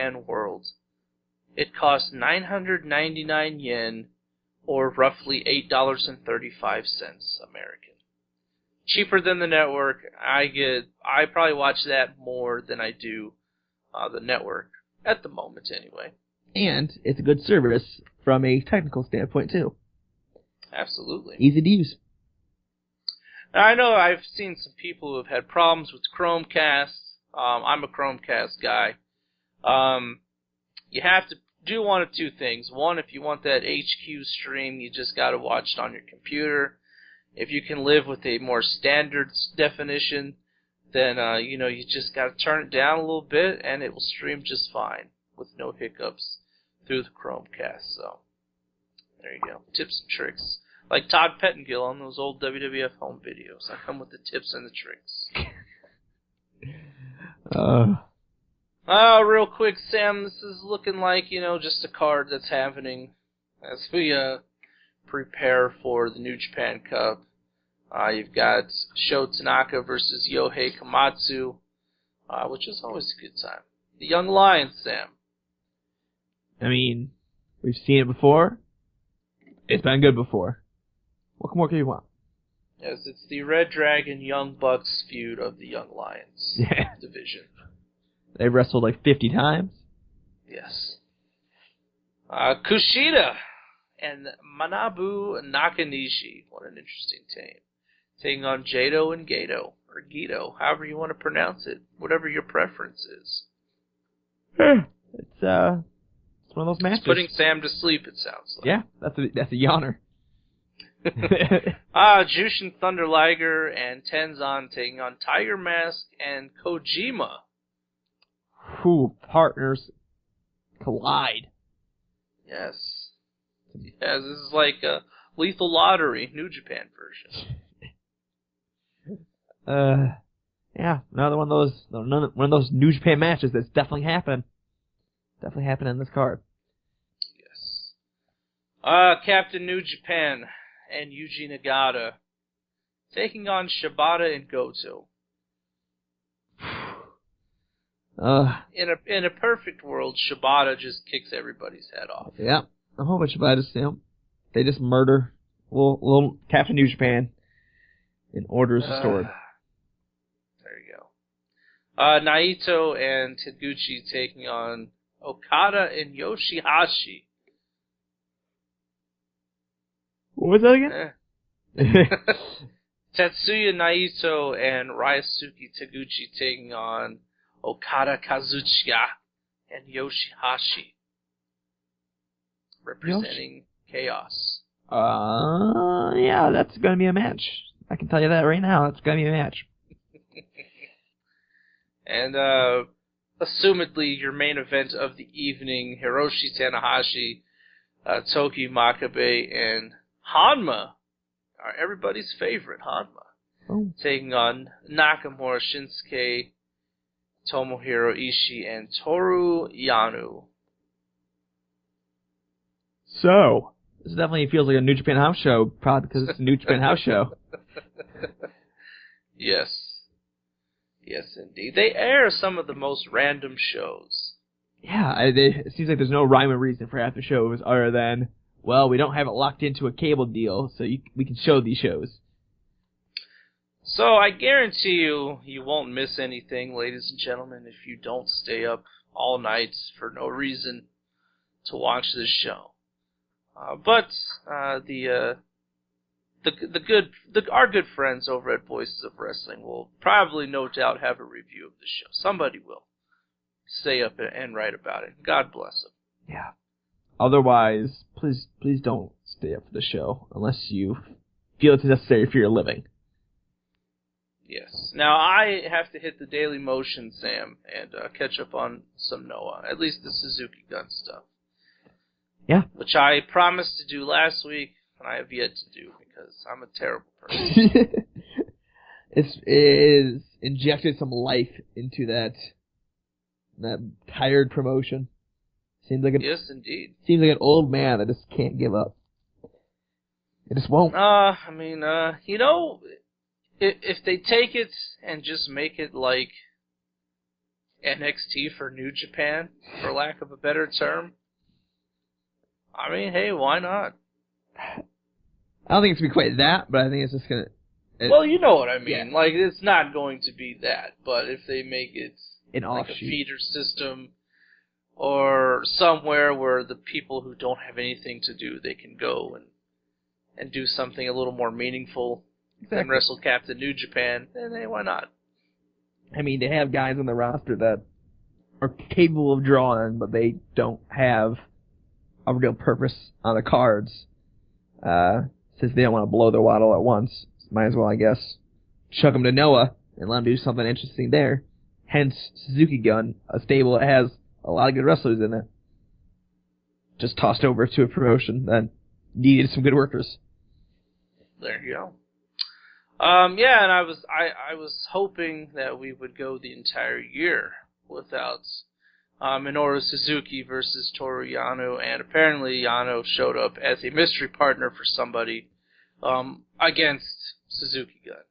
Japan World, it costs 999 yen, or roughly $8.35 American. Cheaper than the network. I probably watch that more than I do the network, at the moment anyway. And it's a good service from a technical standpoint, too. Absolutely. Easy to use. Now, I know I've seen some people who have had problems with Chromecast. I'm a Chromecast guy. You have to do one of two things. One, if you want that HQ stream, you just got to watch it on your computer. If you can live with a more standard definition, then you just got to turn it down a little bit, and it will stream just fine with no hiccups through the Chromecast. So there you go, tips and tricks, like Todd Pettengill on those old WWF home videos. I come with the tips and the tricks. Real quick, Sam, this is looking like just a card that's happening as we prepare for the New Japan Cup. You've got Sho Tanaka versus Yohei Komatsu, which is always a good time. The Young Lions, Sam. I mean, we've seen it before. It's been good before. What more can you want? Yes, it's the Red Dragon Young Bucks feud of the Young Lions division. They've wrestled like 50 times. Yes. Kushida and Manabu Nakanishi. What an interesting team. Taking on Jado and Gato, or Gito, however you want to pronounce it, whatever your preference is. It's one of those matches. It's putting Sam to sleep, it sounds like. Yeah, that's a yawner. Jushin Thunder Liger and Tenzan taking on Tiger Mask and Kojima. Partners collide. Yes. Yes, this is like a Lethal Lottery, New Japan version. Another one of those New Japan matches that's definitely happening. Definitely happening in this card. Yes. Captain New Japan and Yuji Nagata taking on Shibata and Goto. In a perfect world, Shibata just kicks everybody's head off. Yeah, I'm hoping Shibata, they just murder little Captain New Japan and order is restored. There you go. Naito and Taguchi taking on Okada and Yoshihashi. What was that again? Tetsuya Naito and Ryosuke Taguchi taking on Okada Kazuchika and Yoshihashi. Representing Chaos. Yeah, that's going to be a match. I can tell you that right now. That's going to be a match. And, assumedly, your main event of the evening, Hiroshi Tanahashi, Toki Makabe, and Hanma, everybody's favorite, Hanma, taking on Nakamura, Shinsuke, Tomohiro Ishii, and Toru Yano. So, this definitely feels like a New Japan House show, probably because it's a New Japan House show. Yes. Yes, indeed. They air some of the most random shows. Yeah, it seems like there's no rhyme or reason for half the shows other than, well, we don't have it locked into a cable deal, so we can show these shows. So I guarantee you won't miss anything, ladies and gentlemen, if you don't stay up all night for no reason to watch this show. But our good friends over at Voices of Wrestling will probably, no doubt, have a review of the show. Somebody will stay up and write about it. God bless them. Yeah. Otherwise, please don't stay up for the show unless you feel it's necessary for your living. Yes. Now, I have to hit the Daily Motion, Sam, and catch up on some Noah. At least the Suzuki Gun stuff. Yeah. Which I promised to do last week, and I have yet to do because I'm a terrible person. It's injected some life into that tired promotion. Seems like yes, indeed. Seems like an old man that just can't give up. It just won't. If they take it and just make it like NXT for New Japan, for lack of a better term. I mean, hey, why not? I don't think it's going to be quite that, but I think it's just going to... Well, you know what I mean. Yeah. Like, it's not going to be that, but if they make it An like a offshoot. feeder system or somewhere where the people who don't have anything to do, they can go and do something a little more meaningful than wrestle Captain New Japan, then hey, why not? I mean, they have guys on the roster that are capable of drawing, but they don't have a real purpose on the cards. Since they don't want to blow their wad all at once, might as well, I guess, chuck them to Noah and let them do something interesting there. Hence, Suzuki Gun, a stable that has a lot of good wrestlers in it. Just tossed over to a promotion that needed some good workers. There you go. Yeah, and I was hoping that we would go the entire year without Minoru Suzuki versus Toru Yano, and apparently Yano showed up as a mystery partner for somebody against Suzuki Gun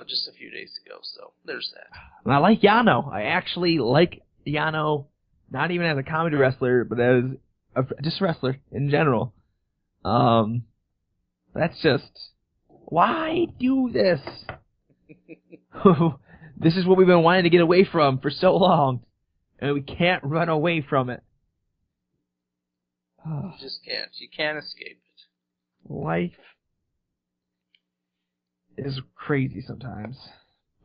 just a few days ago, so there's that. And I like Yano. I actually like Yano, not even as a comedy wrestler, but as just a wrestler in general. That's just... Why do this? This is what we've been wanting to get away from for so long, and we can't run away from it. You just can't. You can't escape it. Life is crazy sometimes.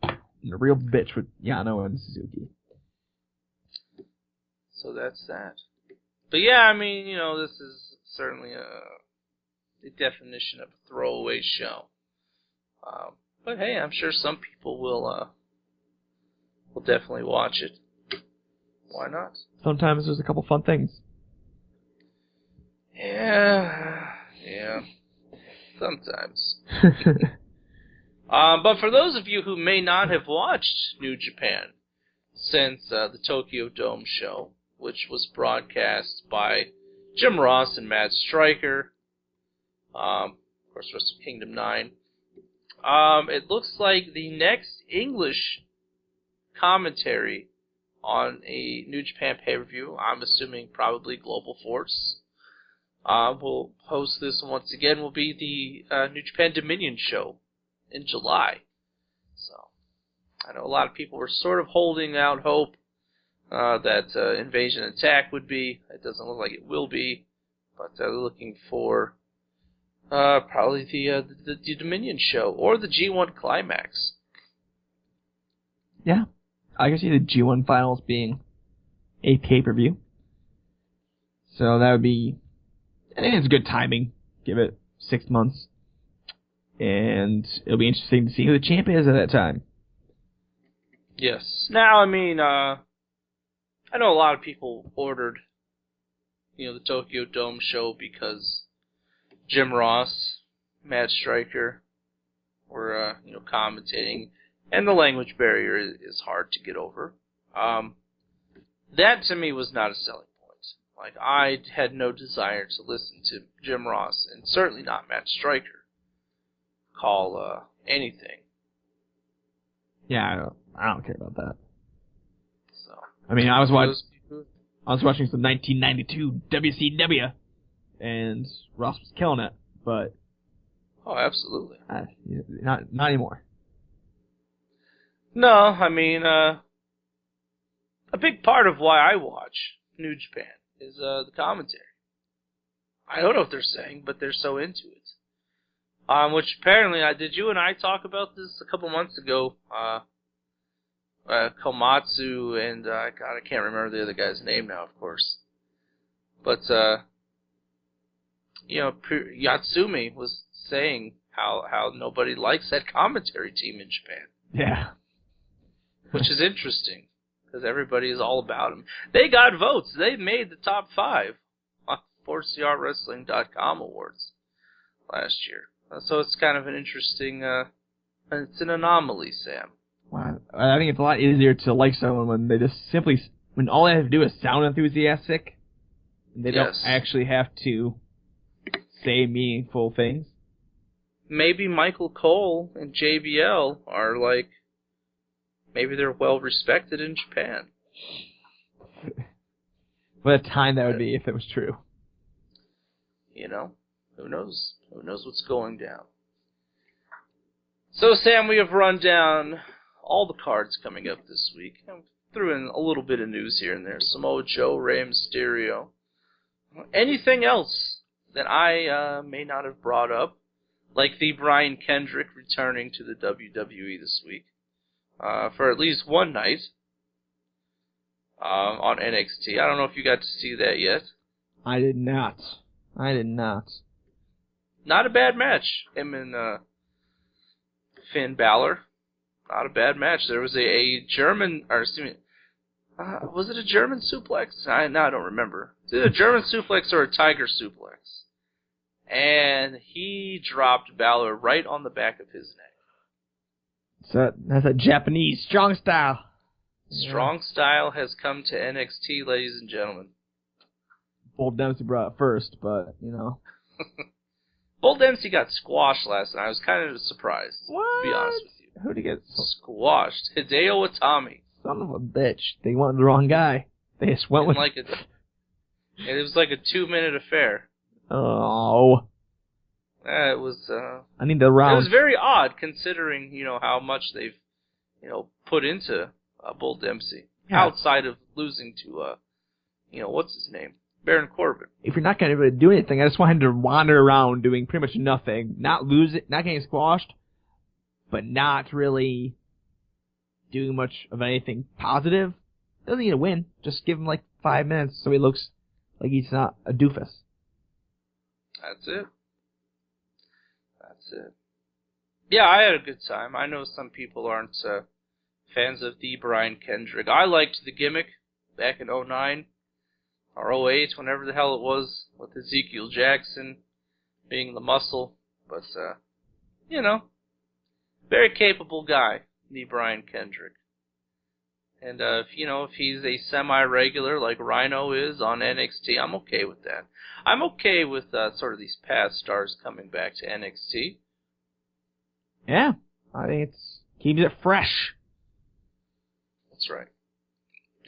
And a real bitch with Yano and Suzuki. So that's that. But yeah, I mean, you know, this is certainly the definition of a throwaway show. But hey, I'm sure some people will definitely watch it. Why not? Sometimes there's a couple fun things. Yeah. Sometimes. But for those of you who may not have watched New Japan since the Tokyo Dome show, which was broadcast by Jim Ross and Matt Stryker, of course, Wrestle Kingdom 9, it looks like the next English commentary on a New Japan pay-per-view, I'm assuming probably Global Force, will host this once again, will be the New Japan Dominion show in July. So, I know a lot of people were sort of holding out hope that Invasion Attack would be. It doesn't look like it will be, but they're looking for probably the Dominion show or the G1 Climax. Yeah, I can see the G1 Finals being a pay-per-view. So that would be, I think it's good timing. Give it 6 months. And it'll be interesting to see who the champ is at that time. Yes. Now, I mean, I know a lot of people ordered, the Tokyo Dome show because Jim Ross, Matt Stryker were, commentating, and the language barrier is hard to get over. That to me was not a selling point. Like, I had no desire to listen to Jim Ross, and certainly not Matt Stryker, call anything. Yeah, I don't care about that. So, I mean, I was watching some 1992 WCW, and Ross was killing it, but oh, absolutely. Not anymore. No, I mean, a big part of why I watch New Japan is the commentary. I don't know what they're saying, but they're so into it. Which apparently, did you and I talk about this a couple months ago? Komatsu and, I can't remember the other guy's name now, of course. But, Yatsumi was saying how nobody likes that commentary team in Japan. Yeah. Which is interesting, because everybody is all about them. They got votes. They made the top 5 on 4CRWrestling.com awards last year. So it's kind of an interesting, it's an anomaly, Sam. Wow. I think it's a lot easier to like someone when they just when all they have to do is sound enthusiastic. They don't actually have to say meaningful things. Maybe Michael Cole and JBL are like, maybe they're well respected in Japan. What a time that would be if it was true. You know, who knows? Who knows what's going down? So, Sam, we have run down all the cards coming up this week. I threw in a little bit of news here and there. Samoa Joe, Rey Mysterio. Anything else that I may not have brought up, like the Brian Kendrick returning to the WWE this week for at least one night on NXT. I don't know if you got to see that yet. I did not. Not a bad match. Him and Finn Balor. Not a bad match. There was a German, or excuse me, was it a German suplex? I don't remember. Is it a German suplex or a tiger suplex? And he dropped Balor right on the back of his neck. So that's a Japanese strong style. Strong style has come to NXT, ladies and gentlemen. Bull Dempsey brought it first, but, you know. Bull Dempsey got squashed last night. I was kind of surprised, What? to be honest with you. Who'd he get? Squashed. Hideo Itami. Son of a bitch. They wanted the wrong guy. They just went with... It was like a 2-minute affair. Oh. It was... I need the round. It was very odd, considering, how much they've, put into Bull Dempsey. Yeah. Outside of losing to, what's his name? Baron Corbin. If you're not going to do anything, I just want him to wander around doing pretty much nothing. Not lose it, not getting squashed, but not really doing much of anything positive. Doesn't need to win. Just give him like 5 minutes so he looks like he's not a doofus. That's it. Yeah, I had a good time. I know some people aren't fans of the Brian Kendrick. I liked the gimmick back in 2009 or 08, whenever the hell it was, with Ezekiel Jackson being the muscle. But, very capable guy, the Brian Kendrick. And, if he's a semi-regular like Rhino is on NXT, I'm okay with that. I'm okay with sort of these past stars coming back to NXT. Yeah, I think it keeps it fresh. That's right.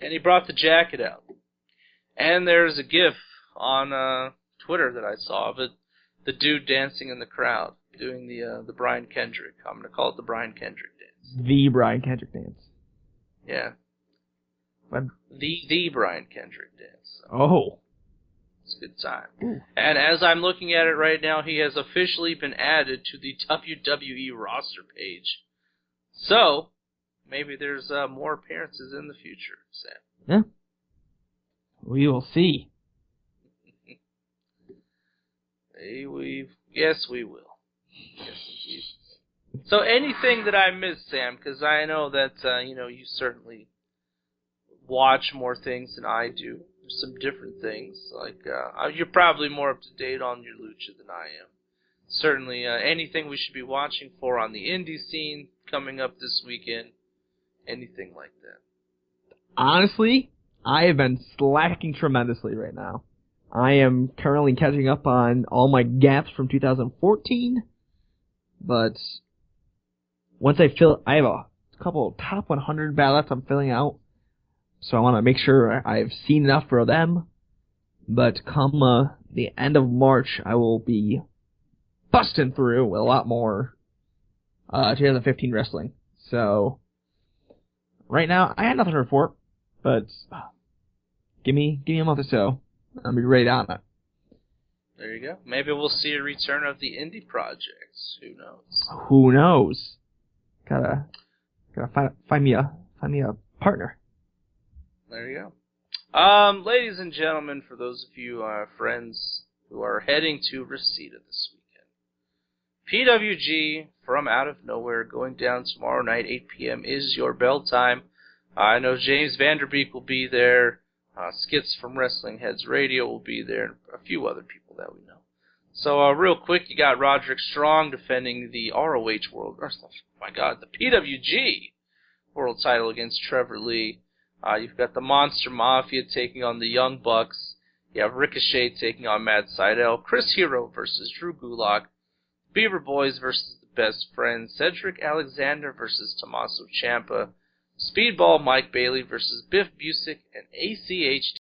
And he brought the jacket out. And there's a GIF on Twitter that I saw of it, the dude dancing in the crowd, doing the Brian Kendrick. I'm going to call it the Brian Kendrick dance. The Brian Kendrick dance. Yeah. What? The Brian Kendrick dance. So. Oh. It's a good time. Ooh. And as I'm looking at it right now, he has officially been added to the WWE roster page. So, maybe there's more appearances in the future, Sam. Yeah. We will see. Yes, we will. Yes, indeed. So anything that I missed, Sam, because I know that, you certainly watch more things than I do. There's some different things. Like, you're probably more up to date on your lucha than I am. Certainly, anything we should be watching for on the indie scene coming up this weekend. Anything like that. Honestly, I have been slacking tremendously right now. I am currently catching up on all my gaps from 2014, but once I have a couple of top 100 ballots I'm filling out, so I want to make sure I've seen enough for them. But come the end of March, I will be busting through a lot more 2015 wrestling. So right now, I had nothing to report, but give me a month or so. I'll be ready on it. There you go. Maybe we'll see a return of the indie projects. Who knows? Gotta find me a partner. There you go. Ladies and gentlemen, for those of you friends who are heading to Reseda this weekend, PWG from out of nowhere going down tomorrow night, 8 p.m. is your bell time. I know James Vanderbeek will be there. Skits from Wrestling Heads Radio will be there, and a few other people that we know. So, real quick, you got Roderick Strong defending the ROH World, the PWG World title against Trevor Lee. You've got the Monster Mafia taking on the Young Bucks. You have Ricochet taking on Matt Sydal. Chris Hero versus Drew Gulak. Beaver Boys versus the Best Friends. Cedric Alexander versus Tommaso Ciampa. Speedball Mike Bailey versus Biff Busick and ACH